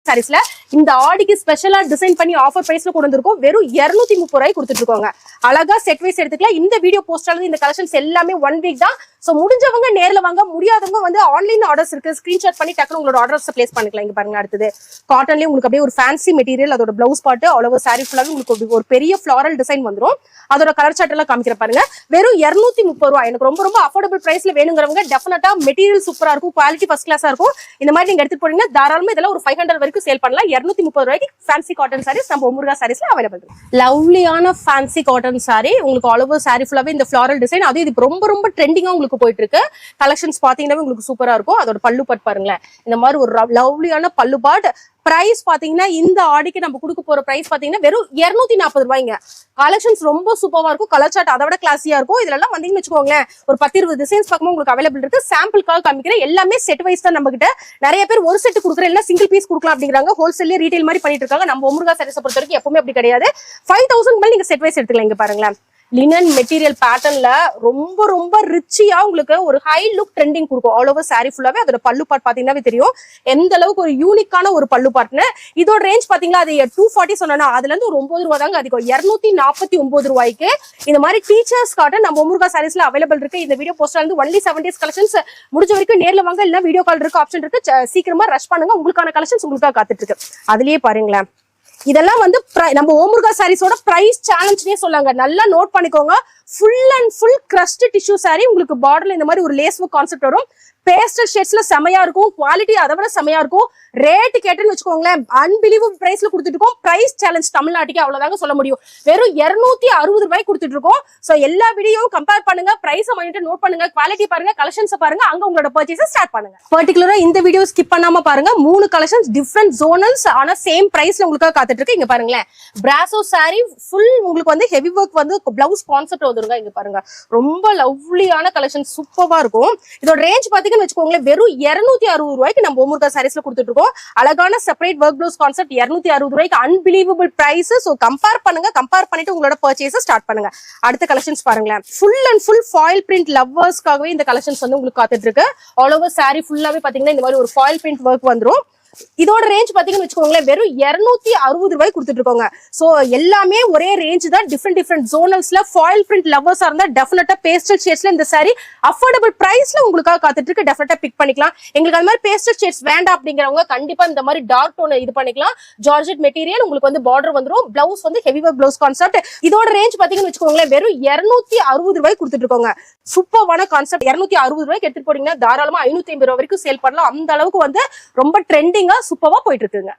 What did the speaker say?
சாரீஸ்ல இந்த ஆடிக்கு ஸ்பெஷலா டிசைன் பண்ணி ஆஃபர் பிரைஸ்ல கொண்டு வந்திருக்கோம். வெறும் 230 ரூபாய் கொடுத்துட்டு இருக்கோங்க. அழகா செட் வைஸ் எடுத்துக்கலாம். இந்த வீடியோ போஸ்டால இந்த கலெக்ஷன்ஸ் எல்லாமே 1 வீக் தான். சோ முடிஞ்சவங்க நேர்ல வாங்க, முடியாதவங்க வந்து ஆன்லைன் ஆர்டர்ஸ் இருக்கு, ஸ்கிரீன்ஷாட் பண்ணி டக்குனு உங்களோட ஆர்டர்ஸ் பிளேஸ் பண்ணிக்கலாம். இங்க பாருங்க, அடுத்தது காட்டன்லயே உங்களுக்கு அப்படியே ஒரு ஃபேன்சி மெட்டீரியல், அதோட blouse part all over sorry ஃபுல்லாவே உங்களுக்கு ஒரு பெரிய ஃபிளாரல் டிசைன் வந்துரும். அதோட கலர் சார்ட் எல்லாம் காமிக்கிற பாருங்க. வெறும் 230 ரூபாய். எனக்கு ரொம்ப ரொம்ப அஃபோர்டபிள் பிரைஸ்ல வேணுங்கிறவங்க டெஃபினட்டா மெட்டீரியல் சூப்பரா இருக்கும், குவாலிட்டி ஃபர்ஸ்ட் கிளாஸா இருக்கும். இந்த மாதிரி நீங்க எடுத்துட்டு போனீங்கன்னா தாராளமா இதெல்லாம் ஒரு 500 வரைக்கும் சேல் பண்ணலாம். 230 ரூபாய்க்கு ஃபேன்சி காட்டன் சாரீஸ் நம்ம முருகா சாரீஸ்ல அவைலபிள் இருக்கு. லவ்லியான ஃபேன்சி காட்டன் சாரி உங்களுக்கு ஆல் ஓவர் சாரி ஃபுல்லாவே இந்த ஃபிளாரல் டிசைன், அது இது ரொம்ப ரொம்ப ட்ரெண்டிங்கா உங்களுக்கு போயிட்டு இருக்கு. கலெக்ஷன்ஸ் பாத்தீங்கன்னா உங்களுக்கு சூப்பரா இருக்கும். அதோட பல்லு பாட் பாருங்களேன், இந்த மாதிரி ஒரு லவ்லியான பல்லு பாட். பிரைஸ் பாத்தீங்கன்னா இந்த ஆடிக்கு நம்ம கொடுக்க போற பிரைஸ் பாத்தீங்கன்னா வெறும் 240 ரூபாய்ங்க. கலெக்ஷன்ஸ் ரொம்ப சூப்பரா இருக்கும், கலர் சார்ட் அதை விட கிளாஸியா இருக்கும். இதுல எல்லாம் வந்தீங்கன்னு வச்சுக்கோங்களேன், ஒரு 10-20 டிசைன்ஸ் பக்கமும் உங்களுக்கு அவைலபிள் இருக்கு. சாம்பிள்காக காமிக்கிறேன். எல்லாமே செட் வைஸ் தான் நம்ம கிட்ட. நிறைய பேர் ஒரு செட் கொடுக்குறேன், இல்ல சிங்கிள் பீஸ் கொடுக்கலாம் அப்படிங்கிறாங்க. ஹோல்சேல் ரீட்டைல் மாதிரி பண்ணிட்டு இருக்காங்க. நம்ம முருகா சாரீஸ் பொறுத்த வரைக்கும் எப்பவுமே அப்படி கிடையாது. 5000 மேல நீங்க செட் வைஸ் எடுத்துக்கலாம். இங்க பாருங்களேன், லினன் மெட்டீரியல் பேட்டர்ன்ல ரொம்ப ரொம்ப ரிச்சியா உங்களுக்கு ஒரு ஹை லுக் ட்ரெண்டிங் கொடுக்கும். ஆல் ஓவர் சாரி ஃபுல்லாவே. அதோட பல்லு பார்ட் பாத்தீங்கன்னா தெரியும் எந்த அளவுக்கு ஒரு யூனிக்கான ஒரு பல்லு பார்ட்னு. இதோட ரேஞ்ச் பாத்தீங்களா, அது 240 சொன்னா அதுல இருந்து ஒரு 9 ரூபாய் தாங்க அதிகம். 249 ரூபாய்க்கு இந்த மாதிரி டீச்சர்ஸ் காட்டன் நம்ம முருகா சாரீஸ்ல அவைலபிள் இருக்கு. இந்த வீடியோ போஸ்ட்ல இருந்து ஒன்லி 7 days கலெக்ஷன்ஸ். முடிஞ்ச வரைக்கும் நேர்ல வாங்க, இல்ல வீடியோ கால் இருக்கு, ஆப்ஷன் இருக்கு. சீக்கிரமா ரஷ் பண்ணுங்க, உங்களுக்கான கலெக்ஷன்ஸ் உங்களுக்காக காத்துட்டு இருக்கு. அதுலயே பாருங்களேன், இதெல்லாம் வந்து நம்ம ஓமுருகா சாரீஸோட பிரைஸ் சேலஞ்ச்னே சொல்லாங்க. நல்லா நோட் பண்ணிக்கோங்க. Full and full crust tissue sorry. உங்களுக்கு பார்டர்ல இந்த மாதிரி ஒரு லேஸ் ஒர்க் கான்செப்ட் வரும். பேஸ்டல் ஷேட்ஸ்ல செமையா இருக்கும், குவாலிட்டி அதை விட செமையா இருக்கும். ரேட் கேட்டுன்னு வச்சுக்கோங்களேன், அன்பிலீவபிள் பிரைஸ்ல கொடுத்துட்டு இருக்கோம். பிரைஸ் சேலஞ்ச் தமிழ்நாட்டுக்கு அவ்வளவுதாங்க சொல்ல முடியும். வெறும் 260 ரூபாய் கொடுத்துட்டு இருக்கோம். சோ எல்லா வீடியோவும் கம்பேர் பண்ணுங்க, பிரைஸ் பண்ணிட்டு நோட் பண்ணுங்க, குவாலிட்டி பாருங்க, கலெக்ஷன்ஸ் பாருங்க, அங்க உங்களோட பர்ச்சேஸ் ஸ்டார்ட் பண்ணுங்க. பர்டிகுலரா இந்த வீடியோ ஸ்கிப் பண்ணாம பாருங்க. 3 கலெக்ஷன்ஸ் டிஃபரெண்ட் ஜோனல்ஸ், ஆனா சேம் பிரைஸ்ல உங்களுக்கு காத்துட்டு இருக்கு. இங்க பாருங்களேன், பிராசோ சாரி ஃபுல் உங்களுக்கு வந்து ஹெவி ஒர்க் வந்து பிளவுஸ் கான்செப்ட் வந்துருங்க. இங்க பாருங்க, ரொம்ப லவ்லியான கலெக்ஷன், சூப்பரா இருக்கும். இதோட ரேஞ்ச் பாத்தீங்கன்னா வச்சுக்கோங்களேன், வெறும் 260 ரூபாய்க்கு நம்ம முருகா சாரீஸ்ல கொடுத்துட்டு இருக்கோம். அழகான செப்பரேட் ஒர்க் ப்ளவுஸ் கான்செப்ட் 260 ரூபாய்க்கு அன்பிலீவபிள் பிரைஸ். சோ கம்பேர் பண்ணுங்க, கம்பேர் பண்ணிட்டு உங்களோட பர்ச்சேஸ் ஸ்டார்ட் பண்ணுங்க. அடுத்த கலெக்ஷன்ஸ் பாருங்களேன், full and full foil print லவ்வர்ஸ்க்காகவே இந்த கலெக்ஷன்ஸ் வந்து உங்களுக்கு காத்துட்டு இருக்கு. ஆல் ஓவர் சாரி ஃபுல்லாவே பாத்தீங்கன்னா இந்த மாதிரி ஒரு ஃபாயில் பிரிண்ட் ஒர்க் வந்துரும். இதோட ரேஞ்ச் பாத்தீங்கன்னு வச்சுக்கோங்களேன், வெறும் 260 ரூபாய் கொடுத்துட்டு இருக்கோங்க. சோ எல்லாமே ஒரே ரேஞ்ச் தான். டிஃபரெண்ட் ஜோனல்ஸ்ல ஃபாயில் பிரிண்ட் லவ்வர்ஸா இருந்தா டெஃபினட்டா பேஸ்டல் ஷேட்ஸ்ல இந்த சாரி அஃபோர்டபிள் பிரைஸ்ல உங்களுக்காக காத்துட்டு இருக்கு. டெஃபினட்டா பிக் பண்ணிக்கலாம். எங்களுக்கு அந்த மாதிரி பேஸ்டல் ஷேட்ஸ் வேண்டாம் அப்படிங்கிறவங்க கண்டிப்பா இந்த மாதிரி டார்க் டோன் இது பண்ணிக்கலாம். ஜார்ஜெட் மெட்டீரியல் உங்களுக்கு வந்து பார்டர் வந்துரும். பிளவுஸ் வந்து ஹெவி ஒர்க் பிளவுஸ் கான்செப்ட். இதோட ரேஞ்ச் பாத்தீங்கன்னு வச்சுக்கோங்களேன், வெறும் 260 ரூபாய் கொடுத்துட்டு இருக்கோங்க. சூப்பரான கான்செப்ட். 260 ரூபாய்க்கு எடுத்துட்டு போனீங்கன்னா தாராளமா 550 ரூபாய் வரைக்கும் சேல் பண்ணலாம். அந்த அளவுக்கு வந்து ரொம்ப ட்ரெண்டிங்கா சூப்பரா போயிட்டு இருக்குங்க.